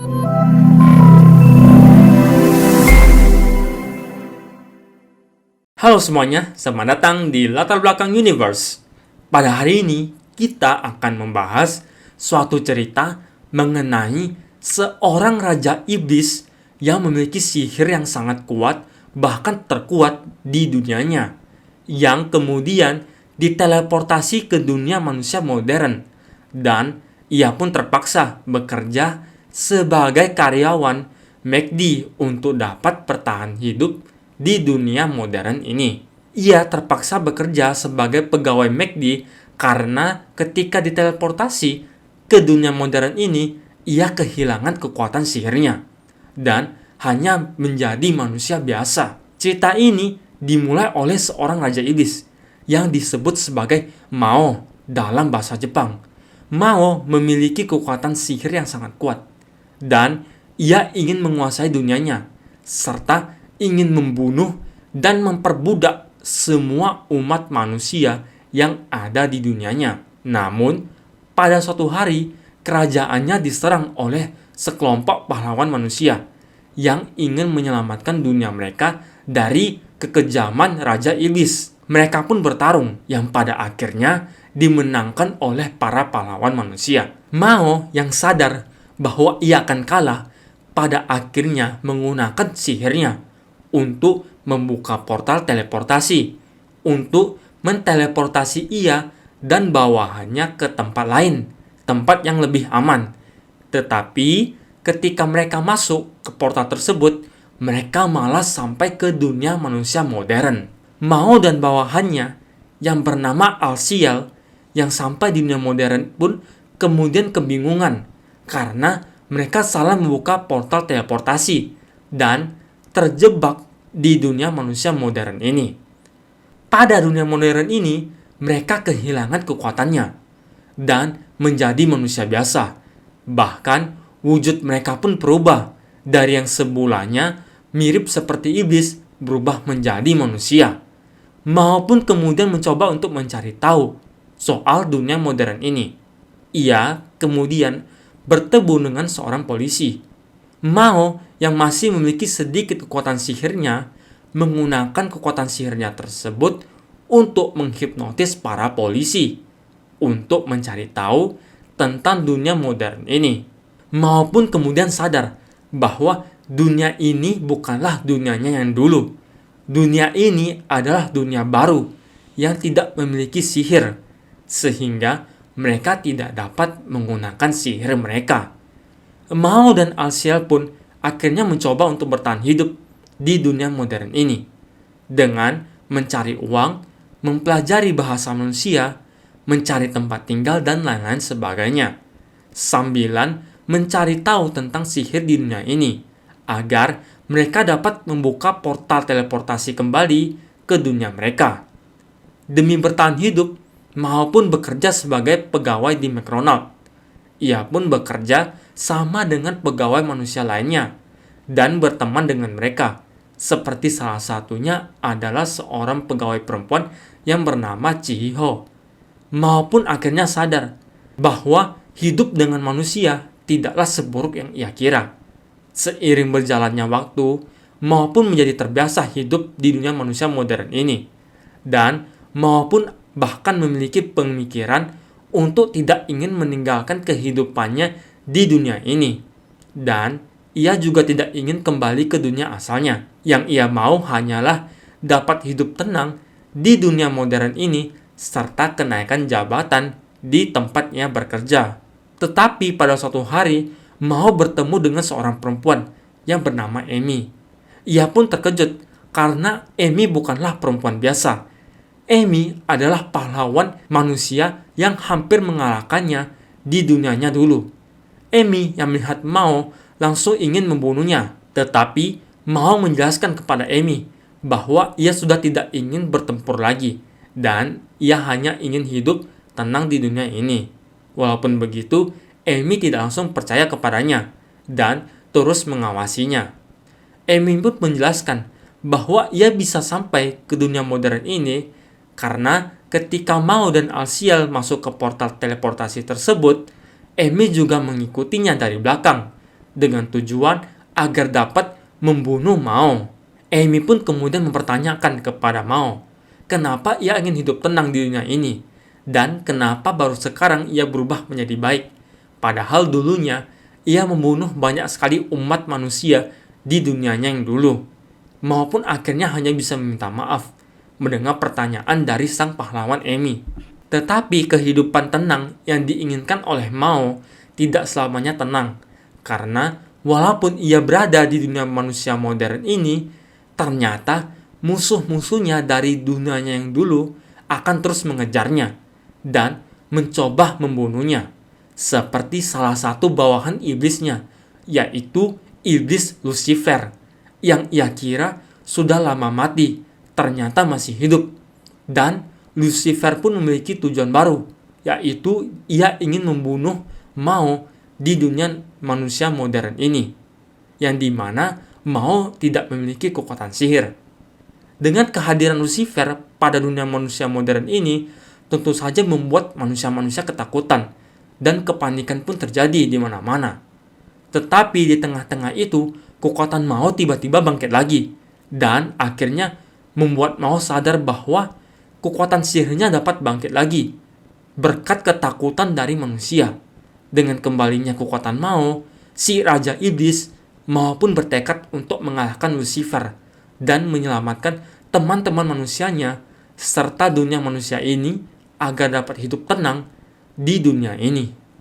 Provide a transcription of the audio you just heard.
Halo semuanya, selamat datang di Latar Belakang Universe. Pada hari ini, kita akan membahas suatu cerita mengenai seorang Raja Iblis yang memiliki sihir yang sangat kuat, bahkan terkuat di dunianya, yang kemudian diteleportasi ke dunia manusia modern, dan ia pun terpaksa bekerja sebagai karyawan McD untuk dapat bertahan hidup di dunia modern ini. Ia terpaksa bekerja sebagai pegawai McD karena ketika diteleportasi ke dunia modern ini, ia kehilangan kekuatan sihirnya dan hanya menjadi manusia biasa. Cerita ini dimulai oleh seorang Raja Iblis yang disebut sebagai Mao dalam bahasa Jepang. Mao memiliki kekuatan sihir yang sangat kuat dan ia ingin menguasai dunianya serta ingin membunuh dan memperbudak semua umat manusia yang ada di dunianya. Namun, pada suatu hari, kerajaannya diserang oleh sekelompok pahlawan manusia yang ingin menyelamatkan dunia mereka dari kekejaman Raja Iblis. Mereka pun bertarung yang pada akhirnya dimenangkan oleh para pahlawan manusia. Mao yang sadar bahwa ia akan kalah pada akhirnya menggunakan sihirnya untuk membuka portal teleportasi, untuk menteleportasi ia dan bawahannya ke tempat lain, tempat yang lebih aman. Tetapi ketika mereka masuk ke portal tersebut, mereka malah sampai ke dunia manusia modern. Mao dan bawahannya yang bernama Alciel yang sampai di dunia modern pun kemudian kebingungan karena mereka salah membuka portal teleportasi dan terjebak di dunia manusia modern ini. Pada dunia modern ini, mereka kehilangan kekuatannya dan menjadi manusia biasa. Bahkan, wujud mereka pun berubah dari yang sebelumnya mirip seperti iblis berubah menjadi manusia. Mao pun kemudian mencoba untuk mencari tahu soal dunia modern ini. Ia kemudian bertemu dengan seorang polisi. Mao yang masih memiliki sedikit kekuatan sihirnya menggunakan kekuatan sihirnya tersebut untuk menghipnotis para polisi untuk mencari tahu tentang dunia modern ini. Mao pun kemudian sadar bahwa dunia ini bukanlah dunianya yang dulu. Dunia ini adalah dunia baru yang tidak memiliki sihir, sehingga mereka tidak dapat menggunakan sihir mereka. Mao dan Alciel pun akhirnya mencoba untuk bertahan hidup di dunia modern ini dengan mencari uang, mempelajari bahasa manusia, mencari tempat tinggal dan lain-lain sebagainya, sambilan mencari tahu tentang sihir di dunia ini agar mereka dapat membuka portal teleportasi kembali ke dunia mereka. Demi bertahan hidup, Mao pun bekerja sebagai pegawai di McDonald. Ia pun bekerja sama dengan pegawai manusia lainnya dan berteman dengan mereka. Seperti salah satunya adalah seorang pegawai perempuan yang bernama Chihiho. Mao pun akhirnya sadar bahwa hidup dengan manusia tidaklah seburuk yang ia kira. Seiring berjalannya waktu, Mao pun menjadi terbiasa hidup di dunia manusia modern ini. Dan Mao pun bahkan memiliki pemikiran untuk tidak ingin meninggalkan kehidupannya di dunia ini. Dan ia juga tidak ingin kembali ke dunia asalnya. Yang ia mau hanyalah dapat hidup tenang di dunia modern ini serta kenaikan jabatan di tempatnya bekerja. Tetapi pada suatu hari, Mao bertemu dengan seorang perempuan yang bernama Amy. Ia pun terkejut karena Amy bukanlah perempuan biasa. Amy adalah pahlawan manusia yang hampir mengalahkannya di dunianya dulu. Amy yang melihat Mao langsung ingin membunuhnya, tetapi Mao menjelaskan kepada Amy bahwa ia sudah tidak ingin bertempur lagi dan ia hanya ingin hidup tenang di dunia ini. Walaupun begitu, Amy tidak langsung percaya kepadanya dan terus mengawasinya. Amy pun menjelaskan bahwa ia bisa sampai ke dunia modern ini karena ketika Mao dan Alciel masuk ke portal teleportasi tersebut, Amy juga mengikutinya dari belakang dengan tujuan agar dapat membunuh Mao. Amy pun kemudian mempertanyakan kepada Mao, kenapa ia ingin hidup tenang di dunia ini, dan kenapa baru sekarang ia berubah menjadi baik, padahal dulunya ia membunuh banyak sekali umat manusia di dunianya yang dulu. Mao pun akhirnya hanya bisa meminta maaf mendengar pertanyaan dari sang pahlawan Amy. Tetapi kehidupan tenang yang diinginkan oleh Mao tidak selamanya tenang, karena walaupun ia berada di dunia manusia modern ini, ternyata musuh-musuhnya dari dunianya yang dulu akan terus mengejarnya dan mencoba membunuhnya, seperti salah satu bawahan iblisnya, yaitu iblis Lucifer, yang ia kira sudah lama mati, ternyata masih hidup. Dan Lucifer pun memiliki tujuan baru, yaitu ia ingin membunuh Mao di dunia manusia modern ini, yang dimana Mao tidak memiliki kekuatan sihir. Dengan kehadiran Lucifer pada dunia manusia modern ini, tentu saja membuat manusia-manusia ketakutan, dan kepanikan pun terjadi di mana-mana. Tetapi di tengah-tengah itu, kekuatan Mao tiba-tiba bangkit lagi, dan akhirnya membuat Mao sadar bahwa kekuatan sihirnya dapat bangkit lagi berkat ketakutan dari manusia. Dengan kembalinya kekuatan Mao, si Raja Iblis, Mao pun bertekad untuk mengalahkan Lucifer dan menyelamatkan teman-teman manusianya serta dunia manusia ini agar dapat hidup tenang di dunia ini.